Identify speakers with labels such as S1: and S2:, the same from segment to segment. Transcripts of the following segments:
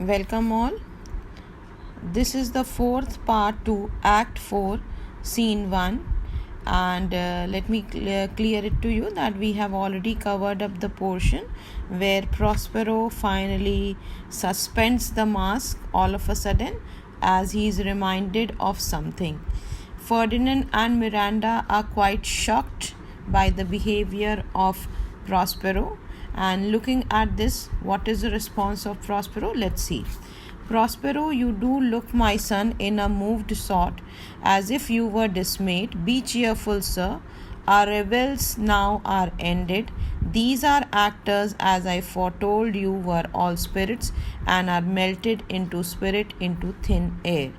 S1: Welcome all. This is the fourth part to Act 4, Scene 1. And let me clear it to you that we have already covered up the portion where Prospero finally suspends the mask all of a sudden as he is reminded of something. Ferdinand and Miranda are quite shocked by the behavior of Prospero. And looking at this, what is the response of Prospero? Let's see. Prospero, you do look, my son, in a moved sort, as if you were dismayed. Be cheerful, sir. Our revels now are ended. These are actors, as I foretold you, were all spirits, and are melted into spirit into thin air.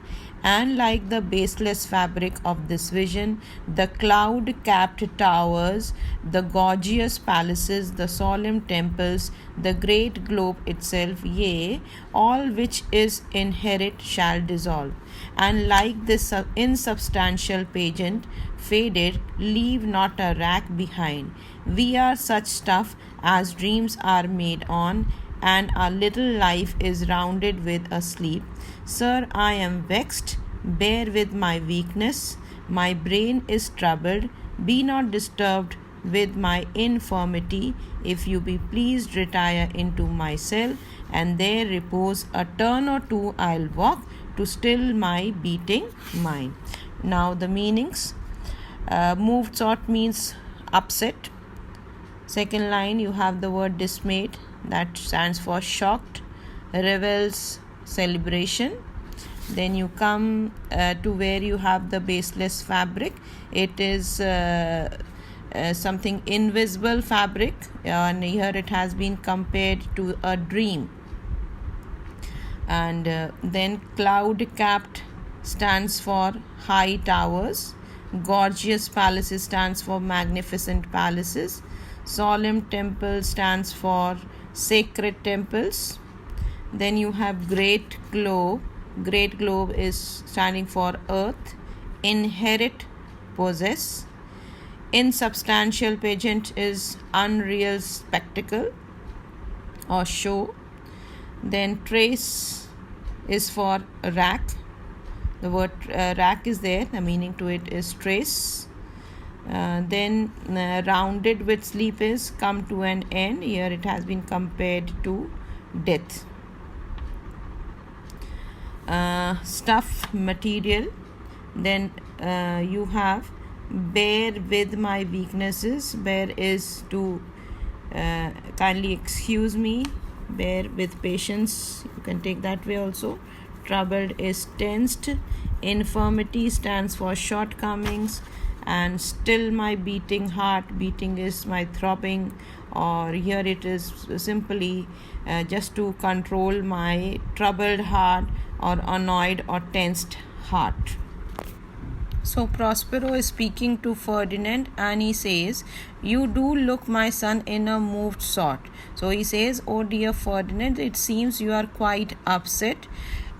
S1: And like the baseless fabric of this vision, the cloud-capped towers, the gorgeous palaces, the solemn temples, the great globe itself, yea, all which is inherent shall dissolve. And like this insubstantial pageant, faded, leave not a rack behind. We are such stuff as dreams are made on, and our little life is rounded with a sleep. Sir, I am vexed. Bear with my weakness. My brain is troubled. Be not disturbed with my infirmity. If you be pleased, retire into my cell, and there repose. A turn or two I'll walk to still my beating mind. Now the meanings. Moved sort means upset. Second line, you have the word dismayed, that stands for shocked. Revels, celebration. Then you come to where you have the baseless fabric. It is something invisible fabric, and here it has been compared to a dream. And then cloud capped stands for high towers. Gorgeous palaces stands for magnificent palaces. Solemn temple stands for sacred temples. Then you have great globe. Great globe is standing for earth. Inherit, possess. Insubstantial pageant is unreal spectacle or show. Then trace is for rack. The word rack is there. The meaning to it is trace. Then rounded with sleep is come to an end. Here it has been compared to death. Stuff, material. Then you have bear with my weaknesses. Bear is to kindly excuse me. Bear with patience. You can take that way also. Troubled is tensed. Infirmity stands for shortcomings. And still my beating heart. Beating is my throbbing, or here it is simply just to control my troubled heart or annoyed or tensed heart. So Prospero is speaking to Ferdinand, and he says, you do look, my son, in a moved sort. So he says, oh dear Ferdinand, it seems you are quite upset,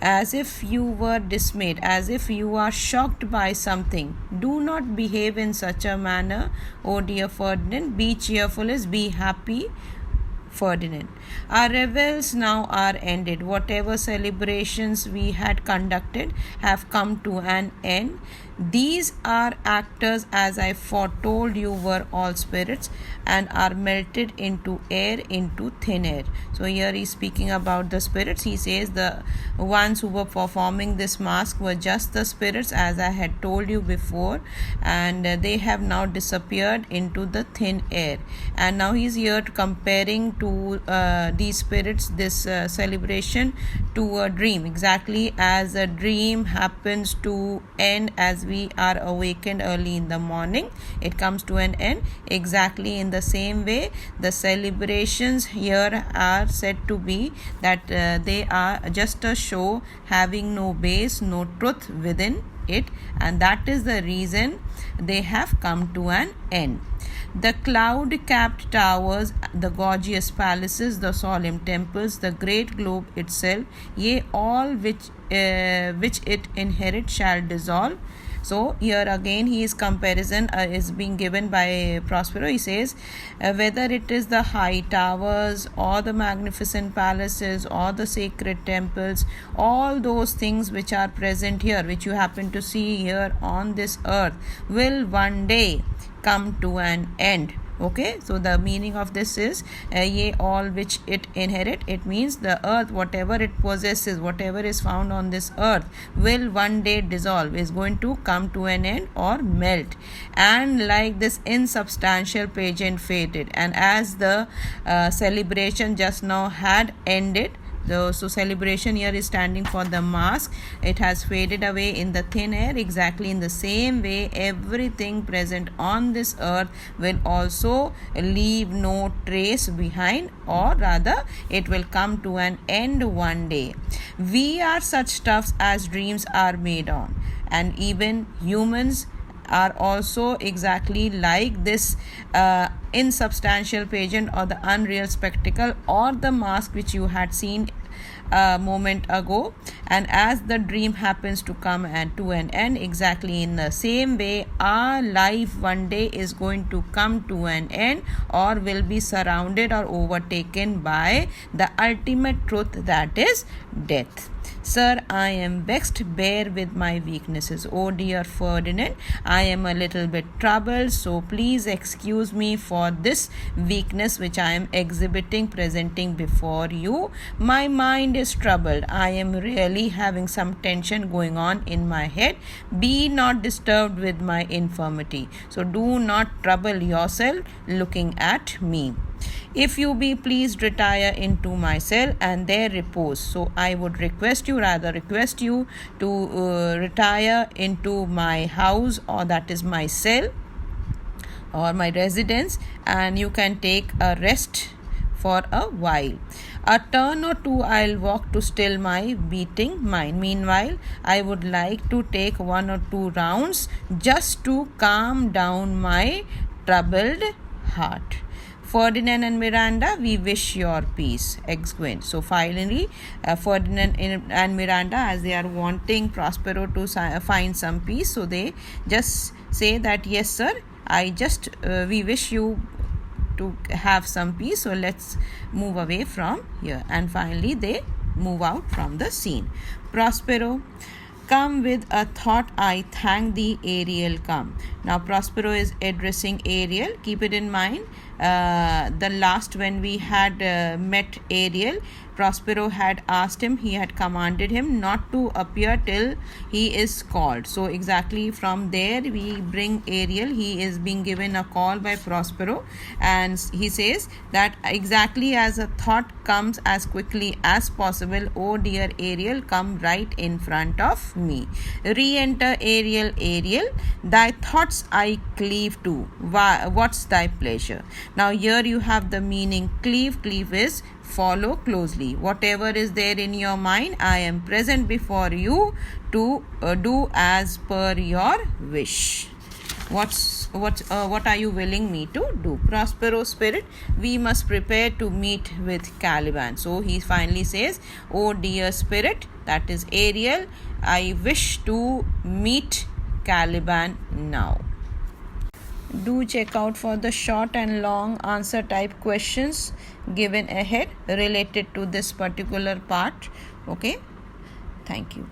S1: as if you were dismayed, as if you are shocked by something. Do not behave in such a manner, oh dear Ferdinand. Be cheerful, is be happy, Ferdinand. Our revels now are ended. Whatever celebrations we had conducted have come to an end. These are actors, as I foretold you, were all spirits, and are melted into air, into thin air. So here he's speaking about the spirits. He says the ones who were performing this mask were just the spirits, as I had told you before, and they have now disappeared into the thin air. And now he's here comparing to these spirits, this celebration, to a dream, exactly as a dream happens to end as we are awakened early in the morning. It comes to an end. Exactly in the same way, the celebrations here are said to be that they are just a show having no base, no truth within it, and that is the reason they have come to an end. The cloud-capped towers, the gorgeous palaces, the solemn temples, the great globe itself, yea, all which it inherit shall dissolve. So here again his comparison is being given by Prospero. He says whether it is the high towers or the magnificent palaces or the sacred temples, all those things which are present here, which you happen to see here on this earth, will one day come to an end. Okay, so the meaning of this is ye all which it inherit. It means the earth, whatever it possesses, whatever is found on this earth, will one day dissolve, is going to come to an end or melt. And like this insubstantial pageant faded, and as the celebration just now had ended, so celebration here is standing for the mask, it has faded away in the thin air. Exactly in the same way, everything present on this earth will also leave no trace behind, or rather it will come to an end one day. We are such stuffs as dreams are made on, and even humans are also exactly like this insubstantial pageant or the unreal spectacle or the mask which you had seen a moment ago. And as the dream happens to come to an end, exactly in the same way our life one day is going to come to an end, or will be surrounded or overtaken by the ultimate truth, that is death. Sir, I am vexed, bear with my weaknesses. Oh dear Ferdinand, I am a little bit troubled, so please excuse me for this weakness which I am exhibiting, presenting before you. My mind is troubled. I am really having some tension going on in my head. Be not disturbed with my infirmity. So do not trouble yourself looking at me. If you be pleased, retire into my cell and there repose. So I would request you to retire into my house, or that is my cell or my residence, and you can take a rest for a while. A turn or two I'll walk to still my beating mind. Meanwhile, I would like to take 1 or 2 rounds just to calm down my troubled heart. Ferdinand and Miranda, we wish your peace. Exeunt. So finally, Ferdinand and Miranda, as they are wanting Prospero to find some peace, so they just say that yes sir, we wish you to have some peace, so let's move away from here. And finally they move out from the scene. Prospero, come with a thought, I thank thee, Ariel, come. Now Prospero is addressing Ariel. Keep it in mind, the last when we had met Ariel, Prospero had asked him, he had commanded him not to appear till he is called. So exactly from there we bring Ariel. He is being given a call by Prospero, and he says that exactly as a thought comes as quickly as possible, oh dear Ariel, come right in front of me. Re-enter Ariel, Ariel, thy thoughts I cleave to. What's thy pleasure? Now here you have the meaning cleave. Cleave is follow closely. Whatever is there in your mind, I am present before you to do as per your wish. What are you willing me to do? Prospero spirit, we must prepare to meet with Caliban. So he finally says, oh dear spirit, that is Ariel, I wish to meet Caliban now. Do check out for the short and long answer type questions given ahead related to this particular part. Okay, thank you.